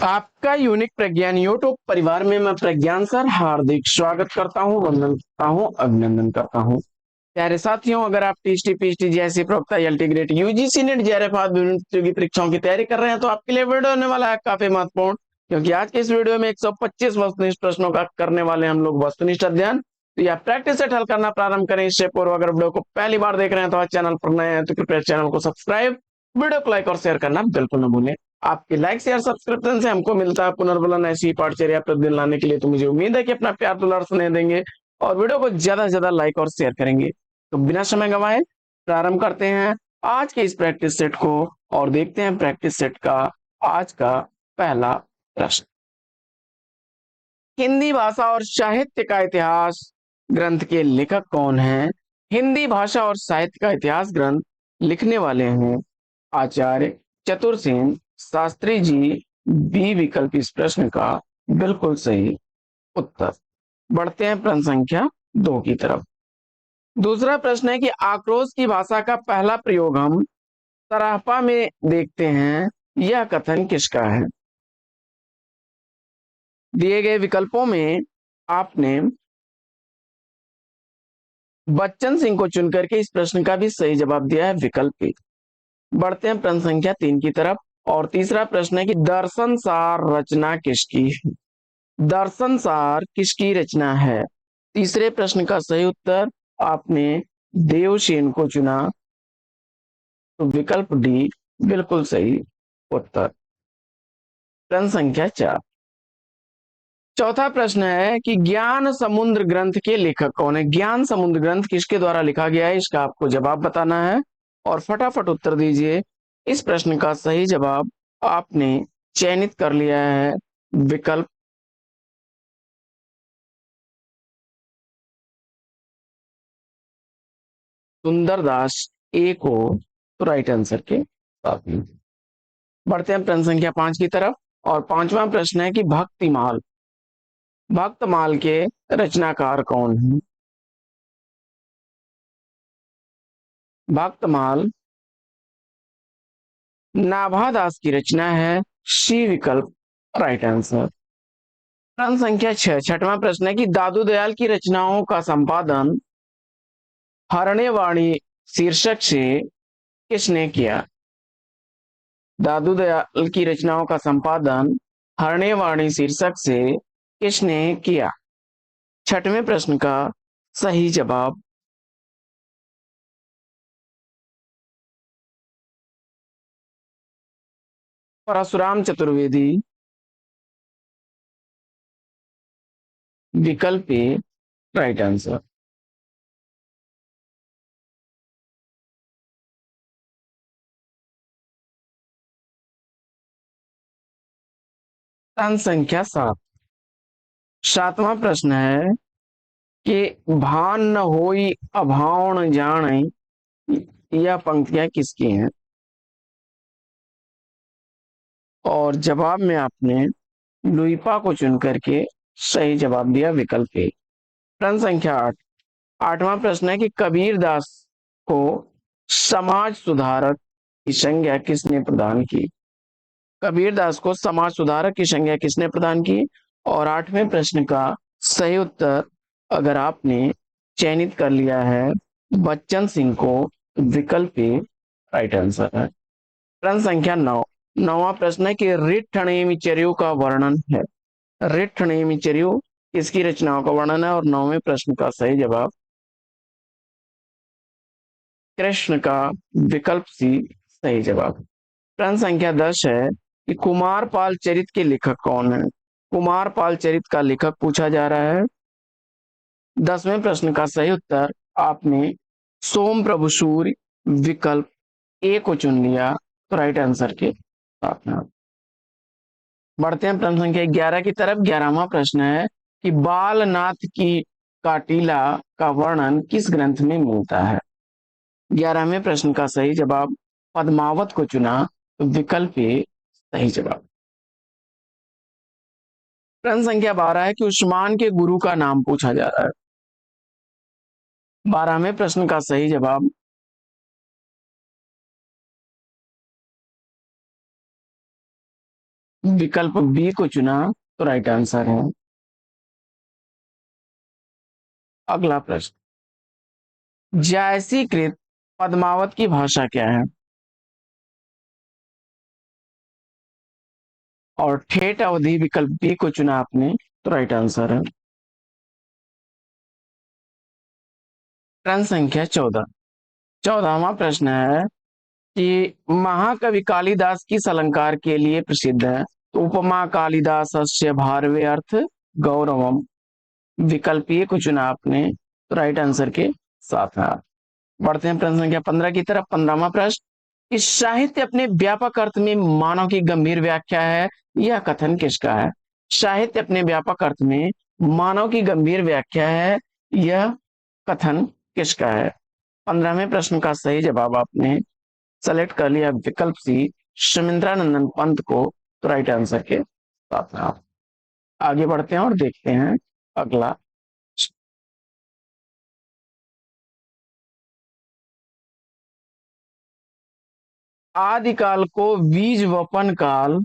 आपका यूनिक प्रज्ञान यूट्यूब परिवार में मैं प्रज्ञान सर हार्दिक स्वागत करता हूं, वंदन करता हूं, अभिनंदन करता हूं। प्यारे साथियों, अगर आप टीएसटी पीएचडी जैसी प्रवक्ता LT grade UGC net JRF आदि विभिन्न प्रतियोगी परीक्षाओं की तैयारी कर रहे हैं तो आपके लिए वीडियो होने वाला है काफी महत्वपूर्ण, क्योंकि आज के इस वीडियो में 125 वस्तुनिष्ठ प्रश्नों का करने वाले हम लोग वस्तुनिष्ठ अध्ययन। तो यह प्रैक्टिस सेट हल करना प्रारंभ करें। इससे पूर्व अगर वीडियो को पहली बार देख रहे हैं तो आज चैनल पर नए हैं तो कृपया चैनल को सब्सक्राइब, वीडियो को लाइक और शेयर करना बिल्कुल न भूलें। आपके लाइक शेयर सब्सक्रिप्शन से हमको मिलता है पुनर्बलन ऐसी पाठचर्या प्रतिदिन लाने के लिए। तो मुझे उम्मीद है कि अपना प्यार दुलार स्नेह देंगे और वीडियो को ज्यादा से ज्यादा लाइक और शेयर करेंगे। तो बिना समय गंवाए प्रारंभ करते हैं आज के इस प्रैक्टिस सेट को और देखते हैं प्रैक्टिस सेट का आज का पहला प्रश्न। हिंदी भाषा और साहित्य का इतिहास ग्रंथ के लेखक कौन हैं? हिंदी भाषा और साहित्य का इतिहास ग्रंथ लिखने वाले हैं आचार्य चतुरसेन शास्त्री जी। बी विकल्प इस प्रश्न का बिल्कुल सही उत्तर। बढ़ते हैं प्रश्न संख्या 2 की तरफ। दूसरा प्रश्न है कि आक्रोश की भाषा का पहला प्रयोग हम सराहपा में देखते हैं, यह कथन किसका है? दिए गए विकल्पों में आपने बच्चन सिंह को चुन करके इस प्रश्न का भी सही जवाब दिया है विकल्प ए। बढ़ते हैं प्रश्न संख्या 3 की तरफ और तीसरा प्रश्न है कि दर्शन सार रचना किसकी है? दर्शन सार किसकी रचना है? तीसरे प्रश्न का सही उत्तर आपने देवसेन को चुना, तो विकल्प डी बिल्कुल सही उत्तर। प्रश्न संख्या 4। चौथा प्रश्न है कि ज्ञान समुद्र ग्रंथ के लेखक कौन है? ज्ञान समुद्र ग्रंथ किसके द्वारा लिखा गया है, इसका आपको जवाब बताना है और फटाफट उत्तर दीजिए। इस प्रश्न का सही जवाब आपने चयनित कर लिया है विकल्प सुंदरदास ए को, तो राइट आंसर के साथ में। बढ़ते हैं प्रश्न संख्या 5 की तरफ और पांचवा प्रश्न है कि भक्तिमाल, भक्तमाल के रचनाकार कौन है? भक्तमाल नाभादास की रचना है, सी विकल्प राइट आंसर। प्रश्न संख्या 6, छठवां प्रश्न है कि दादू दयाल की रचनाओं का संपादन हरणेवाणी शीर्षक से किसने किया? दादू दयाल की रचनाओं का संपादन हरणेवाणी शीर्षक से किसने किया? छठवें प्रश्न का सही जवाब परशुराम चतुर्वेदी, विकल्प ए राइट आंसर। प्रश्न संख्या 7, सातवां प्रश्न है कि भान न होई अभावण जाने, यह पंक्तियां किसकी हैं? और जवाब में आपने लुइपा को चुन करके सही जवाब दिया विकल्प ए। प्रश्न संख्या 8, आठवां प्रश्न है कि कबीर दास को समाज सुधारक की संज्ञा किसने प्रदान की? कबीर दास को समाज सुधारक की संज्ञा किसने प्रदान की? और आठवें प्रश्न का सही उत्तर अगर आपने चयनित कर लिया है बच्चन सिंह को, विकल्प ए राइट आंसर है। प्रश्न संख्या 9, नौवां प्रश्न है कि रिट्ठणेमिचर्यु का वर्णन है। रिट्ठणेमिचर्यु किसकी रचनाओं का वर्णन है? और नौवें प्रश्न का सही जवाब कृष्ण का, विकल्प सी सही जवाब। प्रश्न संख्या 10 है कि कुमारपाल चरित के लेखक कौन है? कुमारपाल चरित का लेखक पूछा जा रहा है। 10वें प्रश्न का सही उत्तर आपने सोम प्रभु सूर्य, विकल्प ए को चुन लिया, तो राइट आंसर के साथ में। बढ़ते हैं प्रश्न संख्या 11 की तरफ। 11वां प्रश्न है कि बालनाथ की काटिला का वर्णन किस ग्रंथ में मिलता है? 11वें प्रश्न का सही जवाब पद्मावत को चुना, तो विकल्प ए सही जवाब। प्रश्न संख्या 12 है कि उस्मान के गुरु का नाम पूछा जा रहा है। 12वें प्रश्न का सही जवाब विकल्प बी को चुना तो राइट आंसर है। अगला प्रश्न, जायसीकृत पद्मावत की भाषा क्या है? और ठेठ अवधि विकल्प बी को चुना आपने तो राइट आंसर है। प्रश्न संख्या 14। 14वां प्रश्न है कि महाकवि कालिदास किस अलंकार के लिए प्रसिद्ध है? तो उपमा कालिदासस्य भारवे अर्थ गौरवम, विकल्प ए को चुना आपने तो राइट आंसर के साथ है। बढ़ते हैं प्रश्न संख्या 15 की तरफ। 15वां प्रश्न, इस साहित्य अपने व्यापक अर्थ में मानव की गंभीर व्याख्या है, यह कथन किसका है? साहित्य अपने व्यापक अर्थ में मानव की गंभीर व्याख्या है, यह कथन किसका है? 15वें प्रश्न का सही जवाब आपने सेलेक्ट कर लिया विकल्प सी, शमिंद्रानंदन पंत को तो राइट आंसर के साथ में। आप आगे बढ़ते हैं और देखते हैं अगला। आदिकाल को बीज वपन काल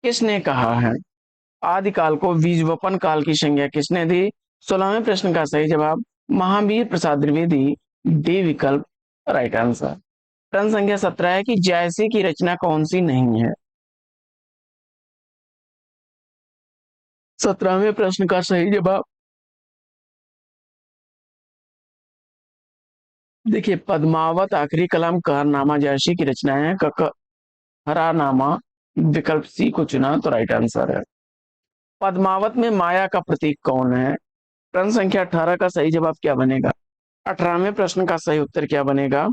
किसने कहा है? आदिकाल को बीज वपन काल की संज्ञा किसने दी? 16वें प्रश्न का सही जवाब महावीर प्रसाद द्विवेदी, डी विकल्प राइट आंसर। प्रश्न संख्या 17 है कि जायसी की रचना कौन सी नहीं है? 17वें प्रश्न का सही जवाब देखिए, पद्मावत, आखिरी कलाम, कहरनामा जायसी की रचना है। हरानामा, विकल्प सी को चुना तो राइट आंसर है। पद्मावत में माया का प्रतीक कौन है? प्रश्न संख्या 18 का सही जवाब क्या बनेगा? 18वें प्रश्न का सही उत्तर क्या बनेगा?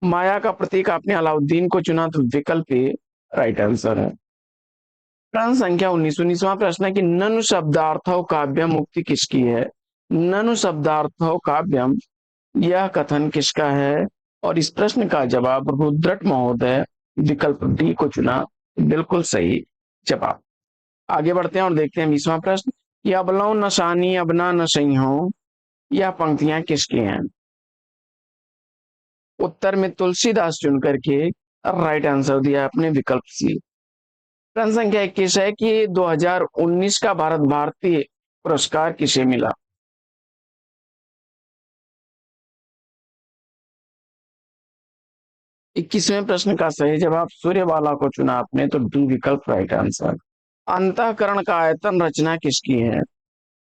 माया का प्रतीक आपने अलाउद्दीन को चुना तो विकल्प ए राइट आंसर है। प्रश्न संख्या 19वां प्रश्न है कि ननु शब्दार्थो काव्यम मुक्ति किसकी है? ननु शब्दार्थो काव्यम, यह कथन किसका है? और इस प्रश्न का जवाब रुद्रट महोदय, विकल्प डी को चुना, बिल्कुल सही जवाब। आगे बढ़ते हैं और देखते हैं 20वां प्रश्न कि अबलौ नशानी अबना नशई हो, यह पंक्तियां किसकी हैं? उत्तर में तुलसीदास चुन करके राइट आंसर दिया आपने विकल्प सी। प्रश्न संख्या 21 है कि 2019 का भारत भारतीय पुरस्कार किसे मिला? 21वें प्रश्न का सही जवाब सूर्यवाला को चुना आपने तो डी विकल्प राइट आंसर। अंतःकरण का आयतन रचना किसकी है?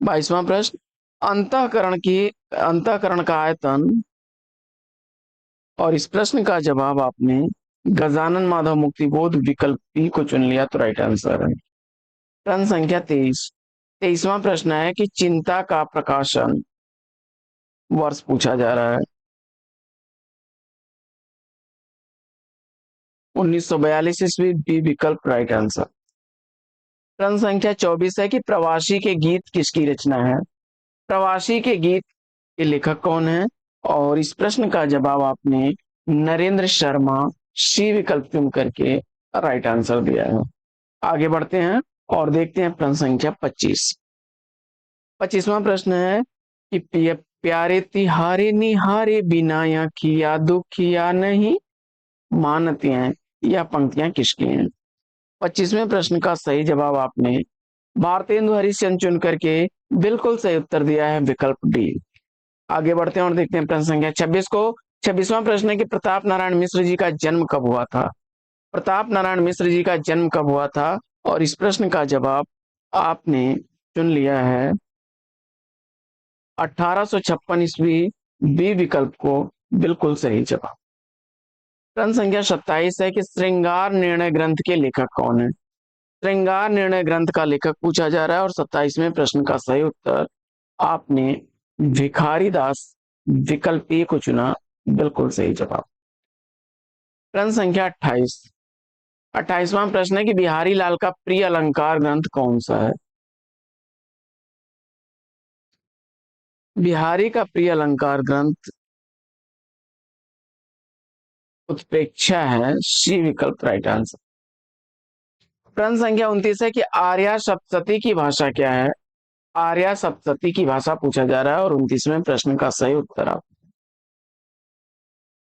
22वां प्रश्न, अंतःकरण का आयतन, और इस प्रश्न का जवाब आपने गजानन माधव मुक्तिबोध, विकल्प बी को चुन लिया तो राइट आंसर है। प्रश्न संख्या 23। 23वां प्रश्न है कि चिंता का प्रकाशन वर्ष पूछा जा रहा है। 1942 ईस्वी, बी विकल्प राइट आंसर। प्रश्न संख्या 24 है कि प्रवासी के गीत किसकी रचना है? प्रवासी के गीत के लेखक कौन है? और इस प्रश्न का जवाब आपने नरेंद्र शर्मा, सी विकल्प चुन करके राइट आंसर दिया है। आगे बढ़ते हैं और देखते हैं प्रश्न संख्या 25। 25वां प्रश्न है कि प्यारे तिहारे निहारे बिना या किया दुखिया नहीं मानती हैं, यह पंक्तियां किसकी हैं? 25वें प्रश्न का सही जवाब आपने भारतेंदु हरिश्चंद्र चुन करके बिल्कुल सही उत्तर दिया है विकल्प डी। आगे बढ़ते हैं और देखते हैं प्रश्न संख्या 26 को। 26वां प्रश्न है कि प्रताप नारायण मिश्र जी का जन्म कब हुआ था? प्रताप नारायण मिश्र जी का जन्म कब हुआ था? और इस प्रश्न का जवाब आपने चुन लिया है 1856 ईस्वी, बी विकल्प को बिल्कुल सही जवाब। प्रश्न संख्या 27 है कि श्रृंगार निर्णय ग्रंथ के लेखक कौन है? श्रृंगार निर्णय ग्रंथ का लेखक पूछा जा रहा है और 27वें प्रश्न का सही उत्तर आपने भिखारी दास, विकल्प ए को चुना, बिल्कुल सही जवाब। प्रश्न संख्या 28। 28वां प्रश्न है कि बिहारी लाल का प्रिय अलंकार ग्रंथ कौन सा है? बिहारी का प्रिय अलंकार ग्रंथ उत्प्रेक्षा है, सी विकल्प राइट आंसर। प्रश्न संख्या 29 है कि आर्या सप्तशती की भाषा क्या है? आर्या सप्तशती की भाषा पूछा जा रहा है और 29वें प्रश्न का सही उत्तर आप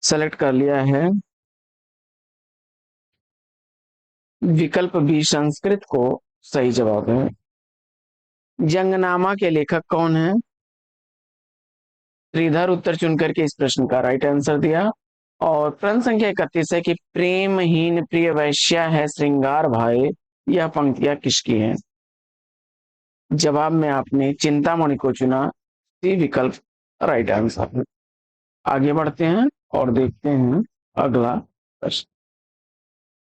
सेलेक्ट कर लिया है विकल्प बी संस्कृत को सही जवाब है। जंगनामा के लेखक कौन है? श्रीधर उत्तर चुनकर के इस प्रश्न का राइट आंसर दिया। और प्रश्न संख्या 31 है कि प्रेमहीन प्रिय वैश्या है श्रृंगार भाई, यह पंक्तियां किसकी हैं? जवाब में आपने चिंतामणि को चुना, सी विकल्प राइट आंसर है। आगे बढ़ते हैं और देखते हैं अगला प्रश्न।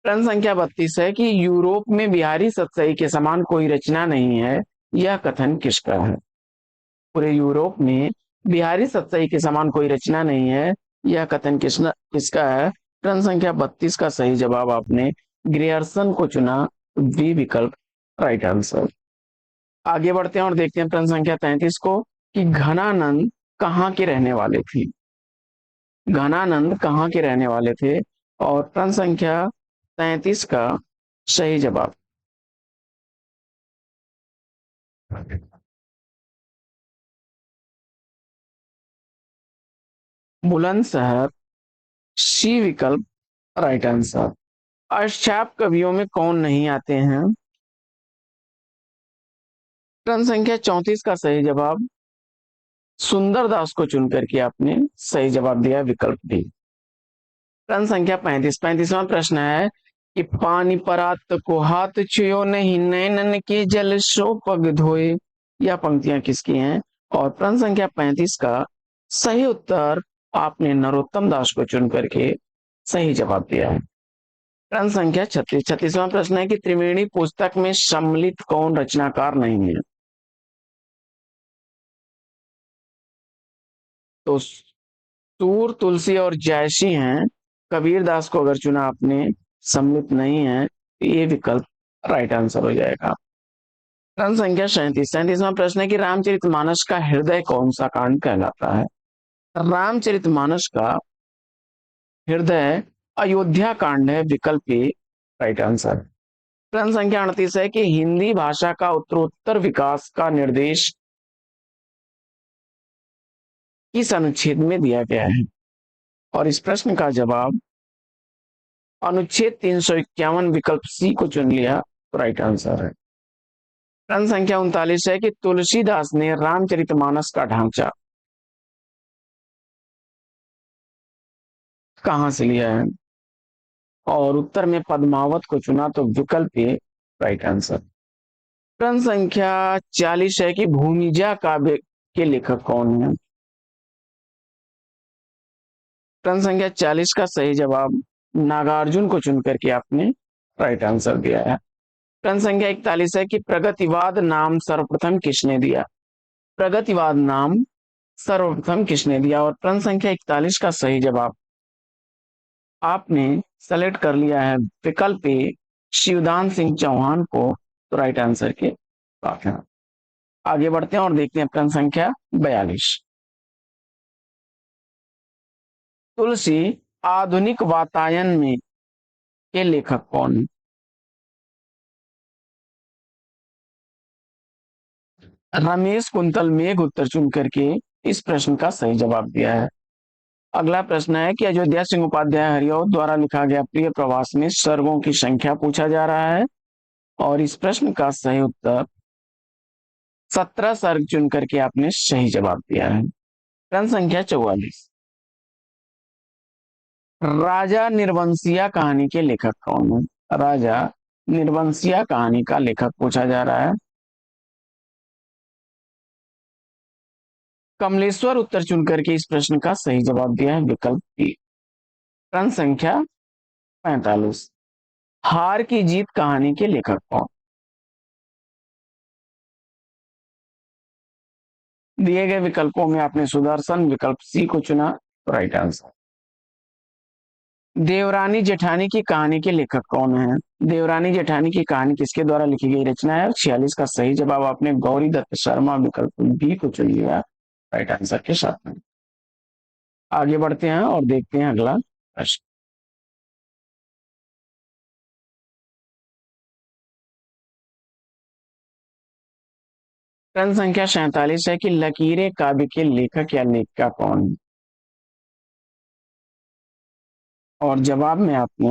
प्रश्न संख्या 32 है कि यूरोप में बिहारी सतसई के समान कोई रचना नहीं है, यह कथन किसका है? पूरे यूरोप में बिहारी सतसई के समान कोई रचना नहीं है, यह कथन किसका है? प्रश्न संख्या 32 का सही जवाब आपने ग्रियर्सन को चुना, बी विकल्प राइट आंसर। आगे बढ़ते हैं और देखते हैं प्रश्न संख्या 33 को कि घनानंद कहाँ के रहने वाले थे? घनानंद कहाँ के रहने वाले थे? और प्रश्न संख्या 33 का सही जवाब बुलंदशहर, सी विकल्प राइट आंसर। अष्टछाप कवियों में कौन नहीं आते हैं? प्रश्न संख्या 34 का सही जवाब सुंदर दास को चुनकर के आपने सही जवाब दिया, विकल्प डी। प्रश्न संख्या 35वां प्रश्न है कि पानी परात को हाथ छुयो नहीं, नैनन के जल सो पग धोए, यह पंक्तियां किसकी हैं? और प्रश्न संख्या 35 का सही उत्तर आपने नरोत्तम दास को चुन करके सही जवाब दिया है। प्रश्न संख्या 36वां प्रश्न है कि त्रिवेणी पुस्तक में सम्मिलित कौन रचनाकार नहीं है? तो सूर, तुलसी और जयसी हैं। कबीर दास को अगर चुना आपने, सम्मिलित नहीं है, तो ये विकल्प राइट आंसर हो जाएगा। प्रश्न संख्या 37वां प्रश्न है कि रामचरितमानस का हृदय कौन सा कांड कहलाता है? रामचरितमानस का हृदय अयोध्या कांड है, विकल्प ए राइट आंसर। प्रश्न संख्या 38 है कि हिंदी भाषा का उत्तरोत्तर विकास का निर्देश किस अनुच्छेद में दिया गया है? और इस प्रश्न का जवाब अनुच्छेद 351 विकल्प सी को चुन लिया, तो राइट आंसर है। प्रश्न संख्या 39 है कि तुलसीदास ने रामचरितमानस का ढांचा कहां से लिया है? और उत्तर में पद्मावत को चुना, तो विकल्प ए राइट आंसर। प्रश्न संख्या 40 है कि भूमिजा काव्य के लेखक कौन है? प्रश्न संख्या 40 का सही जवाब नागार्जुन को चुनकर के आपने राइट आंसर दिया है। प्रश्न संख्या 41 है कि प्रगतिवाद नाम सर्वप्रथम किसने दिया? प्रगतिवाद नाम सर्वप्रथम किसने दिया? और प्रश्न संख्या 41 का सही जवाब आपने सेलेक्ट कर लिया है, विकल्प ए शिवदान सिंह चौहान को, तो राइट आंसर के साथ है। आगे बढ़ते हैं और देखते हैं प्रश्न संख्या 42। तुलसी आधुनिक वातायन में के लेखक कौन? रमेश कुंतल मेघ उत्तर चुन करके इस प्रश्न का सही जवाब दिया है। अगला प्रश्न है कि अयोध्या सिंह उपाध्याय हरिऔध द्वारा लिखा गया प्रिय प्रवास में सर्गों की संख्या पूछा जा रहा है। और इस प्रश्न का सही उत्तर 17 सर्ग चुन करके आपने सही जवाब दिया है। प्रश्न संख्या 44। राजा निर्वंशिया कहानी के लेखक कौन है? राजा निर्वंशिया कहानी का लेखक पूछा जा रहा है। कमलेश्वर उत्तर चुन करके इस प्रश्न का सही जवाब दिया है, विकल्प बी। प्रश्न संख्या 45। हार की जीत कहानी के लेखक कौन? दिए गए विकल्पों में आपने सुदर्शन विकल्प सी को चुना, राइट आंसर। देवरानी जेठानी की कहानी के लेखक कौन है? देवरानी जेठानी की कहानी किसके द्वारा लिखी गई रचना है? 46 का सही जवाब आपने गौरी दत्त शर्मा विकल्प बी को चुन लिया, राइट आंसर के साथ में। आगे बढ़ते हैं और देखते हैं अगला प्रश्न। प्रश्न संख्या 47 है कि लकीरें काव्य के लेखक या लेखिका कौन? और जवाब में आपने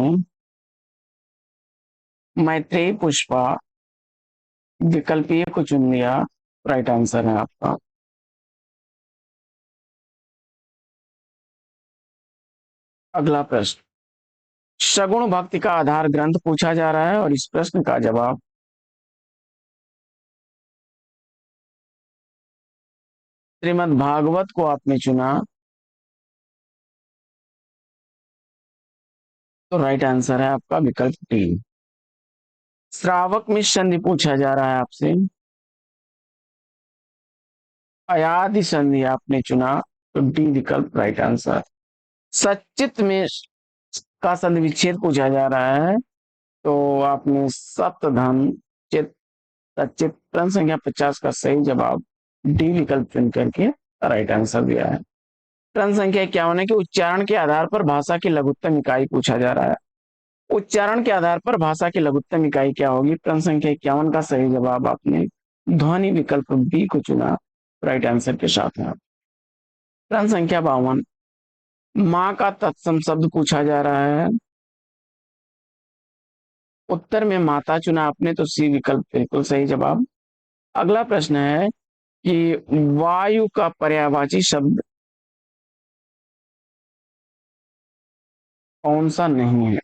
मैत्रेयी पुष्पा, विकल्प ए को चुन लिया, राइट आंसर है आपका। अगला प्रश्न, सगुण भक्ति का आधार ग्रंथ पूछा जा रहा है और इस प्रश्न का जवाब श्रीमद् भागवत को आपने चुना, तो राइट आंसर है आपका विकल्प डी। श्रावक में संधि पूछा जा रहा है आपसे, अयादि संधि आपने चुना, तो डी विकल्प राइट आंसर। सचित में का संधि विच्छेद पूछा जा रहा है, तो आपने सप्तधन चित सचित क्रम संख्या 50 का सही जवाब डी विकल्प चुन करके राइट आंसर दिया है। क्रम संख्या 51 है कि उच्चारण के आधार पर भाषा की लघुत्तम इकाई पूछा जा रहा है। उच्चारण के आधार पर भाषा की लघुत्तम इकाई क्या होगी? क्रम संख्या 51 का सही जवाब आपने ध्वनि विकल्प बी को चुना, राइट आंसर के साथ है। क्रम संख्या 52, माँ का तत्सम शब्द पूछा जा रहा है, उत्तर में माता चुना आपने, तो सी विकल्प बिल्कुल सही जवाब। अगला प्रश्न है कि वायु का पर्यायवाची शब्द कौन सा नहीं है?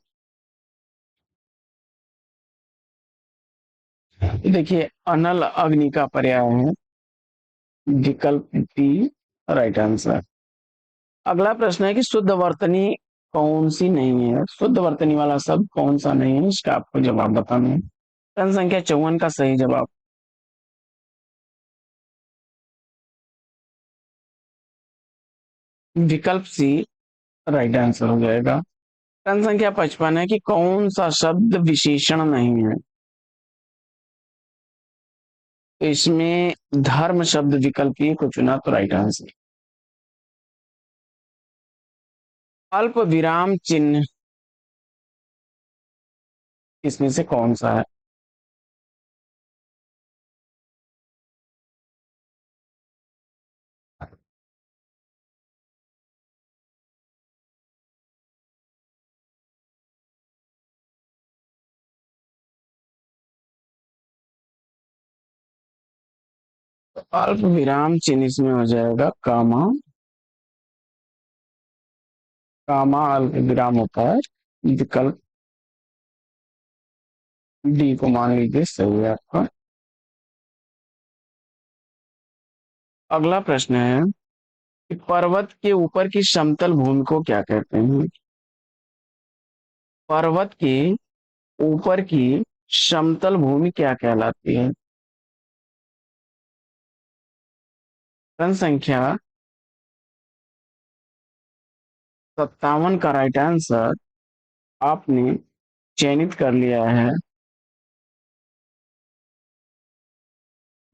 देखिए, अनल अग्नि का पर्याय है, विकल्प बी राइट आंसर। अगला प्रश्न है कि शुद्ध वर्तनी कौन सी नहीं है? शुद्ध वर्तनी वाला शब्द कौन सा नहीं है, इसका आपको जवाब बताना है। प्रश्न संख्या 54 का सही जवाब विकल्प सी राइट आंसर हो जाएगा। प्रश्न संख्या 55 है कि कौन सा शब्द विशेषण नहीं है? तो इसमें धर्म शब्द विकल्प ए को चुना, तो राइट आंसर। अल्प विराम चिन्ह इसमें से कौन सा है? तो अल्प विराम चिन्ह इसमें हो जाएगा कामा। कामा अल्प विराम होता है, विकल्प डी को मान लीजिए सही है आपका। अगला प्रश्न है कि पर्वत के ऊपर की समतल भूमि को क्या कहते हैं? पर्वत के ऊपर की समतल भूमि क्या कहलाती है? प्रश्न संख्या 57 का राइट आंसर आपने चयनित कर लिया है,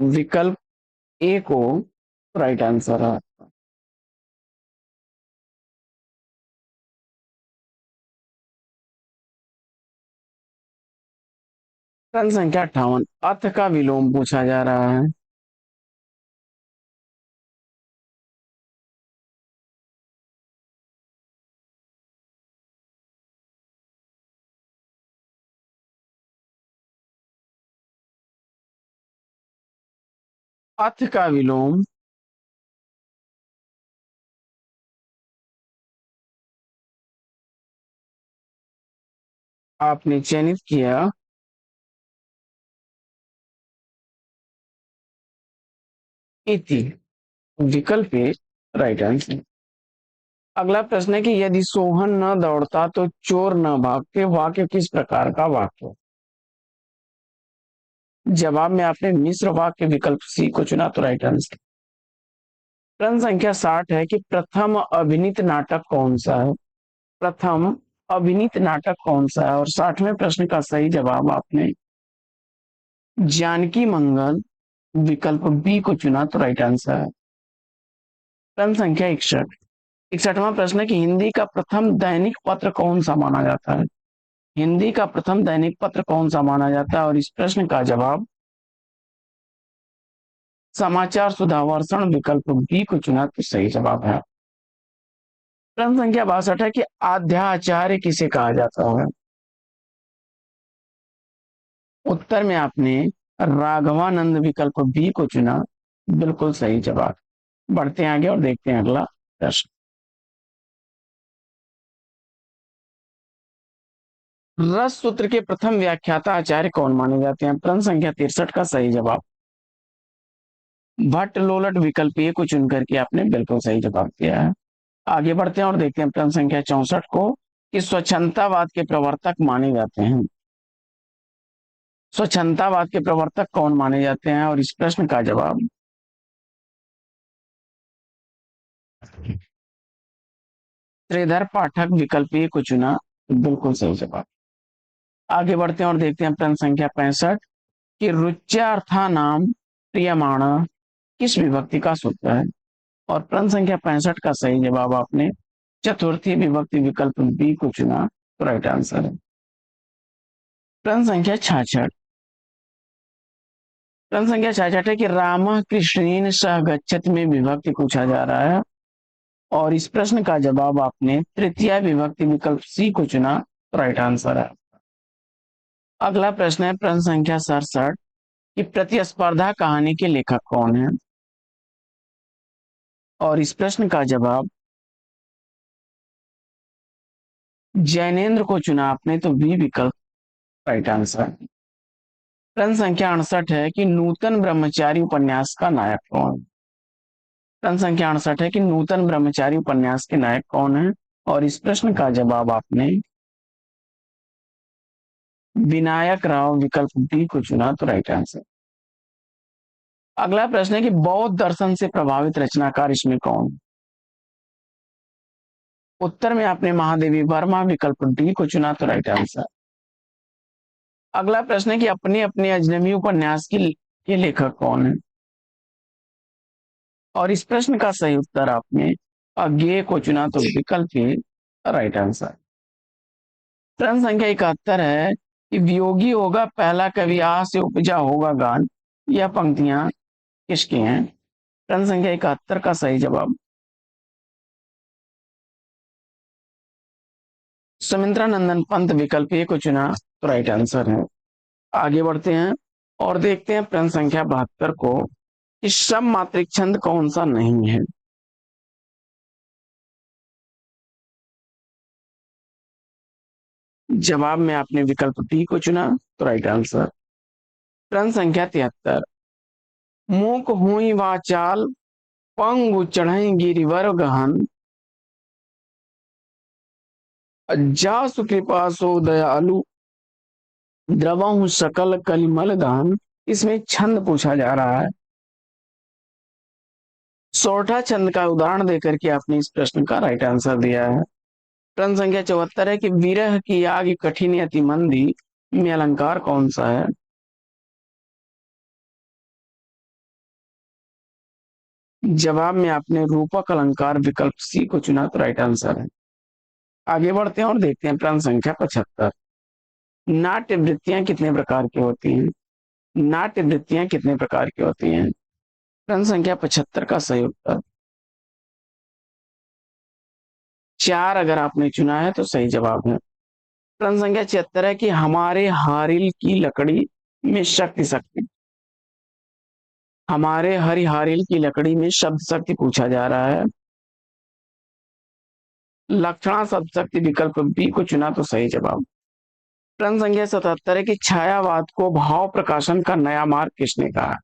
विकल्प ए को राइट आंसर है। प्रश्न संख्या 58, अथ का विलोम पूछा जा रहा है। अथ का विलोम आपने चयनित किया, इति, विकल्प ए राइट आंसर। अगला प्रश्न है कि यदि सोहन न दौड़ता तो चोर न भागते, वाक्य किस प्रकार का वाक्य? जवाब में आपने मिश्र वाक्य विकल्प सी को चुना, तो राइट आंसर। प्रश्न संख्या 60 है कि प्रथम अभिनीत नाटक कौन सा है? प्रथम अभिनीत नाटक कौन सा है? और 60वें प्रश्न का सही जवाब आपने जानकी मंगल विकल्प बी को चुना, तो राइट आंसर है। प्रश्न संख्या 61, 61वां प्रश्न है कि हिंदी का प्रथम दैनिक पत्र कौन सा माना जाता है? हिंदी का प्रथम दैनिक पत्र कौन सा माना जाता है? और इस प्रश्न का जवाब समाचार सुधा वर्षण विकल्प बी को चुना, तो सही जवाब है। प्रश्न संख्या 62 है कि आद्याचार्य किसे कहा जाता है? उत्तर में आपने राघवानंद विकल्प बी को चुना, बिल्कुल सही जवाब। बढ़ते हैं आगे और देखते हैं अगला प्रश्न। रस सूत्र के प्रथम व्याख्याता आचार्य कौन माने जाते हैं? प्रश्न संख्या 63 का सही जवाब भट्ट लोलट विकल्प ए को चुनकर के आपने बिल्कुल सही जवाब दिया है। आगे बढ़ते हैं और देखते हैं प्रश्न संख्या 64 को कि स्वच्छंदतावाद के प्रवर्तक माने जाते हैं। स्वच्छंदतावाद के प्रवर्तक कौन माने जाते हैं और इस प्रश्न का जवाब श्रीधर पाठक विकल्प ए को चुना, बिल्कुल सही जवाब। आगे बढ़ते हैं और देखते हैं प्रश्न संख्या 65 कि रुच्यार्था नाम प्रियमाण किस विभक्ति का सूत्र है? और प्रश्न संख्या 65 का सही जवाब आपने चतुर्थी विभक्ति विकल्प बी को चुना, तो राइट आंसर है। प्रश्न संख्या 66, प्रश्न संख्या 66 है कि राम कृष्णेन सह गच्छति में विभक्ति पूछा जा रहा है और इस प्रश्न का जवाब आपने तृतीय विभक्ति विकल्प सी को चुना, तो राइट आंसर है। अगला प्रश्न है प्रश्न संख्या 67 कि प्रतिस्पर्धा कहानी के लेखक कौन है? और इस प्रश्न का जवाब जैनेन्द्र को चुना आपने, तो बी विकल्प राइट आंसर। प्रश्न संख्या 68 है कि नूतन ब्रह्मचारी उपन्यास का नायक कौन है? प्रश्न संख्या 68 है कि नूतन ब्रह्मचारी उपन्यास के नायक कौन है और इस प्रश्न का जवाब आपने विनायक राव विकल्प डी को चुना, तो राइट आंसर। अगला प्रश्न है कि बौद्ध दर्शन से प्रभावित रचनाकार इसमें कौन? उत्तर में आपने महादेवी वर्मा विकल्प डी को चुना, तो राइट आंसर। अगला प्रश्न है कि अपने अपने अजनबी उपन्यास के लेखक कौन है? और इस प्रश्न का सही उत्तर आपने अज्ञेय को चुना, तो विकल्प ए राइट आंसर। प्रश्न संख्या 71 है कि वियोगी होगा पहला कवि आ से उपजा होगा गान, यह पंक्तियां किसकी हैं? प्रश्न संख्या 71 का सही जवाब सुमित्रा नंदन पंत विकल्प ए को चुना, तो राइट आंसर है। आगे बढ़ते हैं और देखते हैं प्रश्न संख्या 72 को कि सम मात्रिक छंद कौन सा नहीं है? जवाब में आपने विकल्प डी को चुना, तो राइट आंसर। प्रश्न संख्या 73 मूक हुई वाचाल पंगु चढ़ई गिरिवर गहन जासु कृपा सो दयालु द्रवहु सकल कलिमल दान, इसमें छंद पूछा जा रहा है। सोरठा छंद का उदाहरण देकर के आपने इस प्रश्न का राइट आंसर दिया है। प्रश्न संख्या 74 है कि विरह की आग कठिन अति मंदी में अलंकार कौन सा है? जवाब में आपने रूपक अलंकार विकल्प सी को चुना, तो राइट आंसर है। आगे बढ़ते हैं और देखते हैं प्रश्न संख्या 75 नाट्य वृत्तियां कितने प्रकार की होती हैं? नाट्य वृत्तियां कितने प्रकार की होती हैं? प्रश्न संख्या 75 का सही उत्तर 4 अगर आपने चुना है तो सही जवाब है। प्रश्न संख्या 76 है कि हमारे हारिल की लकड़ी में शक्ति शक्ति, हमारे हरिहारिल की लकड़ी में शब्द शक्ति पूछा जा रहा है। लक्षणा शब्द शक्ति विकल्प बी को चुना, तो सही जवाब। प्रश्न संख्या 77 है कि छायावाद को भाव प्रकाशन का नया मार्ग किसने कहा है?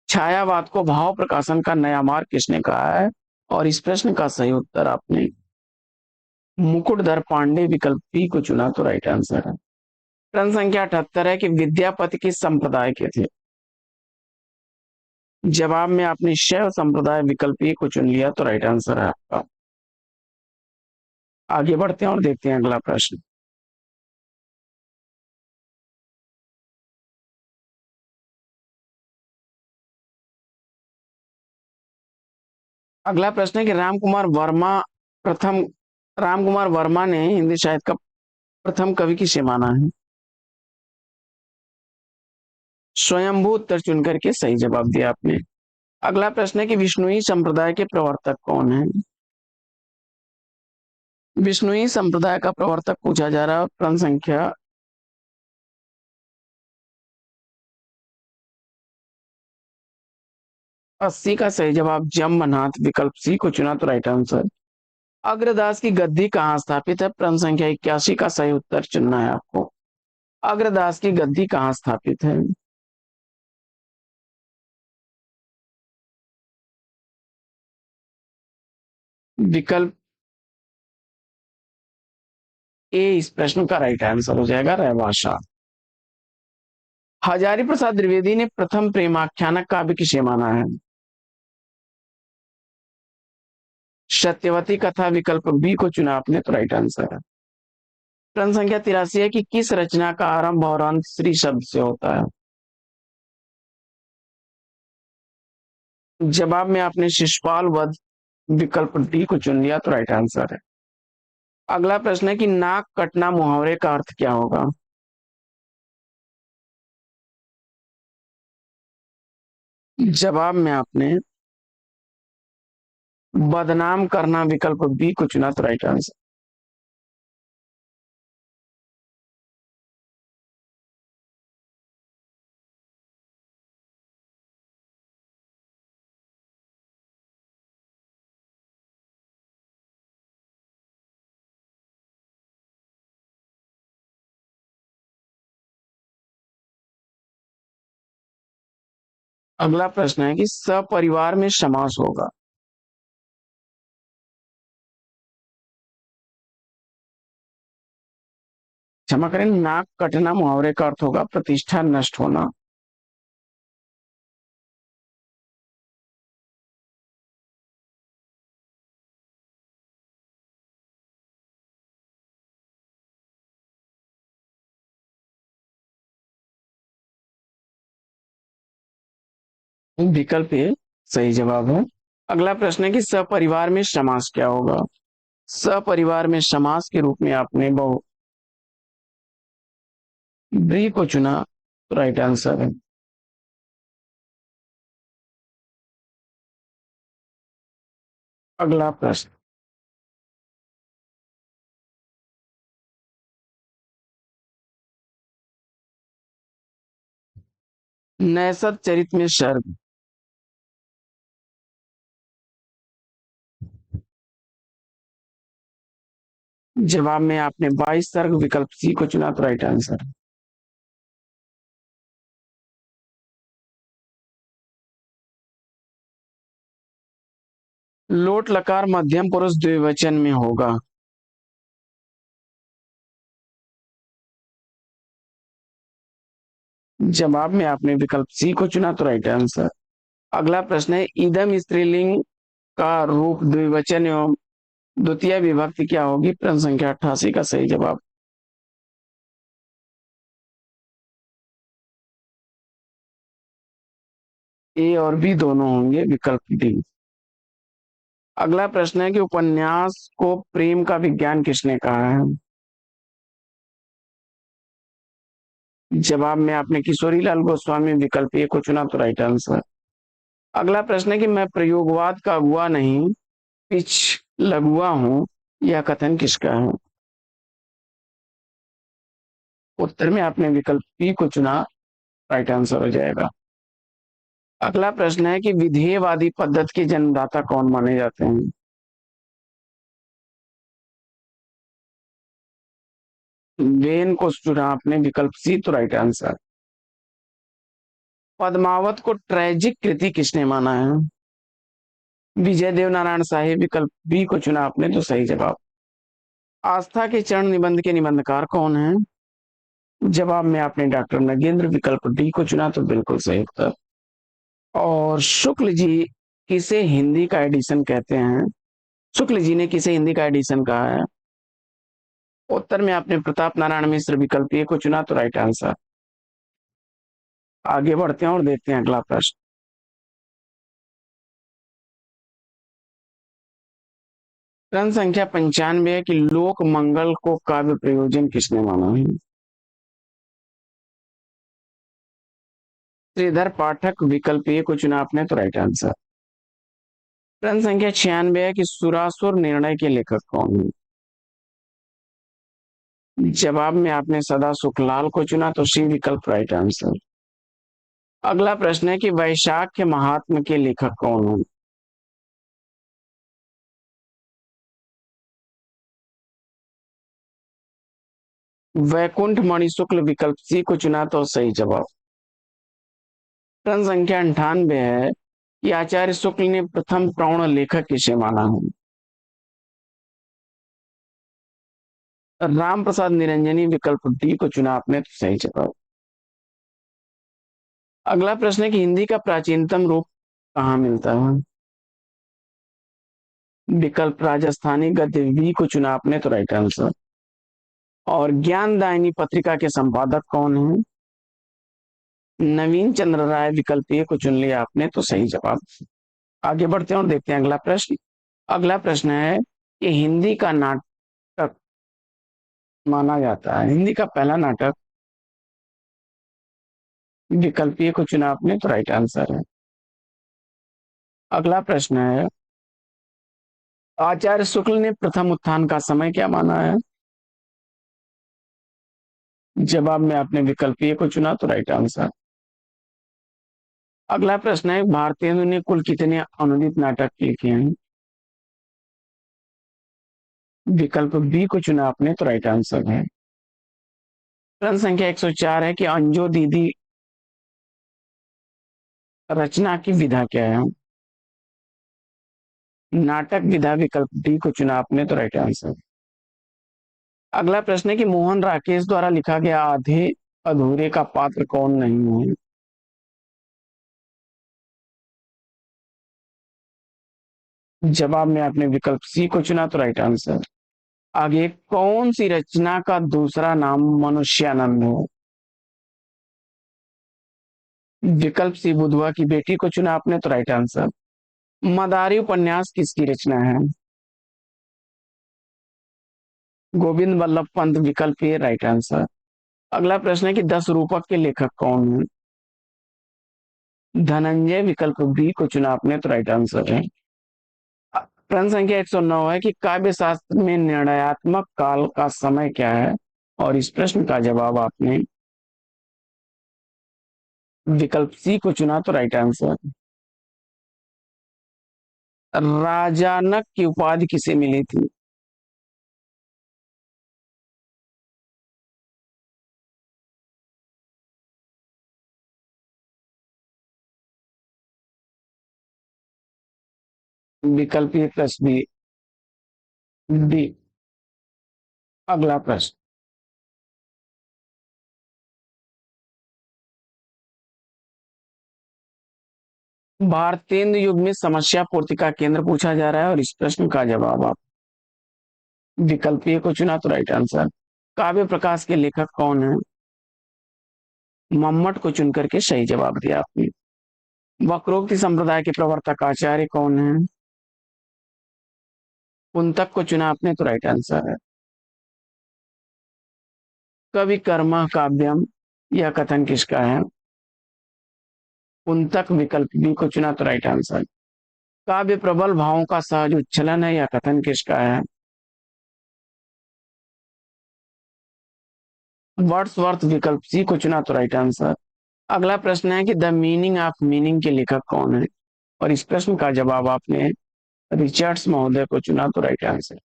छायावाद को भाव प्रकाशन का नया मार्ग किसने कहा है? और इस प्रश्न का सही उत्तर आपने मुकुटधर पांडे विकल्प बी को चुना, तो राइट आंसर है। प्रश्न संख्या 78 है कि विद्यापति किस संप्रदाय के थे? जवाब में आपने शैव संप्रदाय विकल्प ए को चुन लिया, तो राइट आंसर है आपका। आगे बढ़ते हैं और देखते हैं अगला प्रश्न। अगला प्रश्न है कि प्रथम राम कुमार वर्मा ने हिंदी साहित्य का प्रथम कवि किसे माना है? स्वयंभू उत्तर चुन करके सही जवाब दिया आपने। अगला प्रश्न है कि विष्णुई संप्रदाय के प्रवर्तक कौन है? विष्णुई संप्रदाय का प्रवर्तक पूछा जा रहा है। प्रश्न संख्या 80 का सही जवाब जम्मनाथ विकल्प सी को चुना तो राइट आंसर। अग्रदास की गद्दी कहाँ स्थापित है? प्रश्न संख्या 81 का सही उत्तर चुनना है आपको। अग्रदास की गद्दी कहाँ स्थापित है? विकल्प ए इस प्रश्न का राइट आंसर हो जाएगा, रहवासा। हजारी प्रसाद द्विवेदी ने प्रथम प्रेमाख्यानक काव्य किसे माना है? सत्यवती कथा विकल्प बी को चुना आपने तो राइट आंसर है। प्रश्न संख्या 83 है कि किस रचना का आरंभ और अंत श्री शब्द से होता है? जवाब में आपने शिशुपाल वध विकल्प डी को चुन लिया तो राइट आंसर है। अगला प्रश्न है कि नाक कटना मुहावरे का अर्थ क्या होगा? जवाब में आपने बदनाम करना विकल्प बी को चुना तो राइट आंसर। अगला प्रश्न है कि सपरिवार में समास होगा। क्षमा करें, नाक कटना मुहावरे का अर्थ होगा प्रतिष्ठा नष्ट होना। विकल्प ए सही जवाब है। अगला प्रश्न है कि सपरिवार में समास क्या होगा? सपरिवार में समास के रूप में आपने बहु ब्री को चुना तो राइट आंसर है। अगला प्रश्न, नैसद चरित में सर्ग। जवाब में आपने 22 सर्ग विकल्प सी को चुना तो राइट आंसर। लोट लकार मध्यम पुरुष द्विवचन में होगा। जवाब में आपने विकल्प सी को चुना तो राइट आंसर। अगला प्रश्न है इदम स्त्रीलिंग का रूप द्विवचन एवं द्वितीय विभक्ति क्या होगी? प्रश्न संख्या 88 का सही जवाब। ए और बी दोनों होंगे, विकल्प डी। अगला प्रश्न है कि उपन्यास को प्रेम का विज्ञान किसने कहा है? जवाब में आपने किशोरी लाल गोस्वामी विकल्प ए को चुना तो राइट आंसर। अगला प्रश्न है कि मैं प्रयोगवाद का अगुआ नहीं पिछ लगुआ हूं, यह कथन किसका है? उत्तर में आपने विकल्प बी को चुना, राइट आंसर हो जाएगा। अगला प्रश्न है कि विधेयवादी पद्धति के जन्मदाता कौन माने जाते हैं? वेन को चुना आपने विकल्प सी तो राइट आंसर। पद्मावत को ट्रेजिक कृति किसने माना है? विजय देव नारायण शाही विकल्प बी को चुना आपने तो सही जवाब। आस्था के चरण निबंध के निबंधकार कौन है? जवाब में आपने डॉक्टर नगेंद्र विकल्प डी को चुना तो बिल्कुल सही उत्तर। और शुक्ल जी किसे हिंदी का एडिशन कहते हैं? शुक्ल जी ने किसे हिंदी का एडिशन कहा है? उत्तर में आपने प्रताप नारायण मिश्र विकल्प ए को चुना तो राइट आंसर। आगे बढ़ते हैं और देखते हैं अगला प्रश्न। प्रश्न संख्या 95 है कि लोक मंगल को काव्य प्रयोजन किसने माना है? श्रीधर पाठक विकल्प ए को चुना आपने तो राइट आंसर। प्रश्न संख्या 96 है कि सुरासुर निर्णय के लेखक कौन है? जवाब में आपने सदा सुखलाल को चुना तो सी विकल्प राइट आंसर। अगला प्रश्न है कि वैशाख के महात्म के लेखक कौन हैं? वैकुंठ मणि शुक्ल विकल्प सी को चुना तो सही जवाब। प्रश्न संख्या 98 है कि आचार्य शुक्ल ने प्रथम प्रौढ़ लेखक किसे माना है? राम प्रसाद निरंजनी विकल्प डी को चुना आपने तो सही जवाब। अगला प्रश्न है कि हिंदी का प्राचीनतम रूप कहाँ मिलता है? विकल्प राजस्थानी गद्य बी को चुना आपने तो राइट आंसर। और ज्ञानदायिनी पत्रिका के संपादक कौन है? नवीन चंद्र राय विकल्प ए को चुन लिया आपने तो सही जवाब। आगे बढ़ते हैं और देखते हैं अगला प्रश्न। अगला प्रश्न है कि हिंदी का नाटक माना जाता है, हिंदी का पहला नाटक विकल्प ए को चुना आपने तो राइट आंसर है। अगला प्रश्न है आचार्य शुक्ल ने प्रथम उत्थान का समय क्या माना है? जवाब में आपने विकल्प ए को चुना तो राइट आंसर। अगला प्रश्न है भारतेंदु ने कुल कितने अनुदित नाटक लिखे हैं? विकल्प बी को चुना आपने तो राइट आंसर है। प्रश्न संख्या 104 है कि अंजो दीदी रचना की विधा क्या है? नाटक विधा विकल्प डी को चुना आपने तो राइट आंसर। अगला प्रश्न है कि मोहन राकेश द्वारा लिखा गया आधे अधूरे का पात्र कौन नहीं है? जवाब में आपने विकल्प सी को चुना तो राइट आंसर। आगे कौन सी रचना का दूसरा नाम मनुष्यानंद है? विकल्प सी बुधवा की बेटी को चुना आपने तो राइट आंसर। मदारी उपन्यास किसकी रचना है? गोविंद वल्लभ पंत विकल्प ए राइट आंसर। अगला प्रश्न है कि 10 रूपक के लेखक कौन हैं? धनंजय विकल्प बी को चुना आपने तो राइट आंसर है। प्रश्न संख्या 109 है कि काव्य शास्त्र में निर्णयात्मक काल का समय क्या है? और इस प्रश्न का जवाब आपने विकल्प सी को चुना तो राइट आंसर। राजानक की उपाधि किसे मिली थी? विकल्प ए प्लस बी डी। अगला प्रश्न, भारतेंदु युग में समस्या पूर्ति का केंद्र पूछा जा रहा है और इस प्रश्न का जवाब आप विकल्प ए को चुना तो राइट आंसर। काव्य प्रकाश के लेखक कौन है? मम्मट को चुन करके सही जवाब दिया आपने। वक्रोक्ति संप्रदाय के प्रवर्तक आचार्य कौन है? कुंतक को चुना आपने तो राइट आंसर है। कवि कर्म काव्यम यह कथन किसका है? कुंतक विकल्प बी को चुना तो राइट आंसर। काव्य प्रबल भावों का सहज उच्छलन है यह कथन किसका है? वर्ड्सवर्थ विकल्प सी को चुना तो राइट आंसर। अगला प्रश्न है कि द मीनिंग ऑफ मीनिंग के लेखक कौन है? और इस प्रश्न का जवाब आपने रिचर्ड्स महोदय को चुना तो राइट आंसर।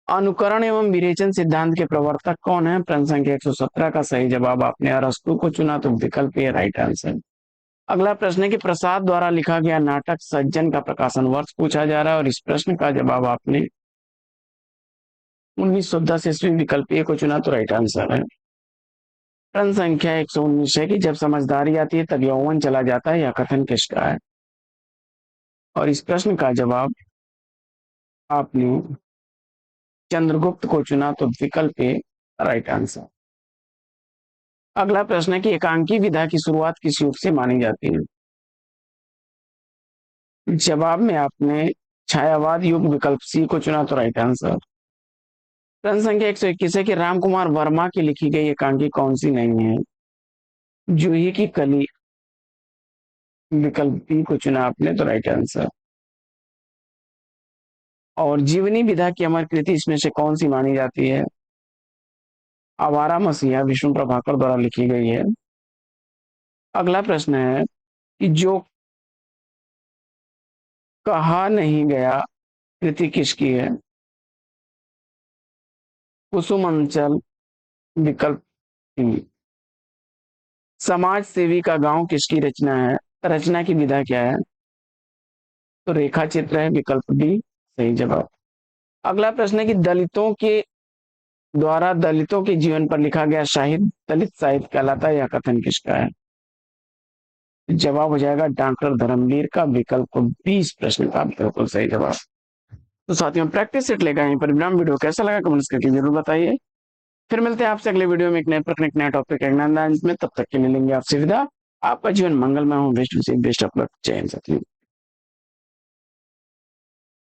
अनुकरण एवं विरेचन सिद्धांत के प्रवर्तक कौन है? प्रश्न संख्या 117 का सही जवाब आपने अरस्तु को चुना तो विकल्प ए राइट आंसर। अगला प्रश्न है कि प्रसाद द्वारा लिखा गया नाटक सज्जन का प्रकाशन वर्ष पूछा जा रहा है और इस प्रश्न का जवाब आपने 1910 ईस्वी विकल्प ए को चुना तो राइट आंसर है। प्रश्न संख्या 119 है कि जब समझदारी आती है तब यौवन चला जाता है यह कथन किसका है? और इस प्रश्न का जवाब आपने चंद्रगुप्त को चुना तो विकल्प ए राइट आंसर। अगला प्रश्न है कि एकांकी विधा की शुरुआत किस युग से मानी जाती है? जवाब में आपने छायावाद युग विकल्प सी को चुना तो राइट आंसर। प्रश्न संख्या 121 है कि राम कुमार वर्मा की लिखी गई एकांकी कौन सी नहीं है? जूही की कली विकल्प बी को चुना आपने तो राइट आंसर। और जीवनी विधा की अमर कृति इसमें से कौन सी मानी जाती है? आवारा मसीहा विष्णु प्रभाकर द्वारा लिखी गई है। अगला प्रश्न है कि जो कहा नहीं गया कृति किसकी है? कुसुम अंचल, विकल्प डी। समाज सेवी का गांव किसकी रचना है? रचना की विधा क्या है? तो रेखा चित्र है, विकल्प डी सही जवाब। अगला प्रश्न है कि दलितों के द्वारा दलितों के जीवन पर लिखा गया साहित्य दलित साहित्य कहलाता है, यह कथन किसका है? जवाब हो जाएगा डॉक्टर धर्मवीर का, विकल्प 20 प्रश्न का बिल्कुल सही जवाब। तो साथियों, प्रैक्टिस सेट लेकर यहीं पर विराम। वीडियो कैसा लगा कमेंट्स करके जरूर बताइए। फिर मिलते हैं आपसे अगले वीडियो में एक नए प्रश्न, एक नया टॉपिक, एक नया अंदाज में। तब तक के लिए लेंगे आपसे विदा। आपका जीवन मंगलमय हो। Best of luck. जय हिंद साथियों।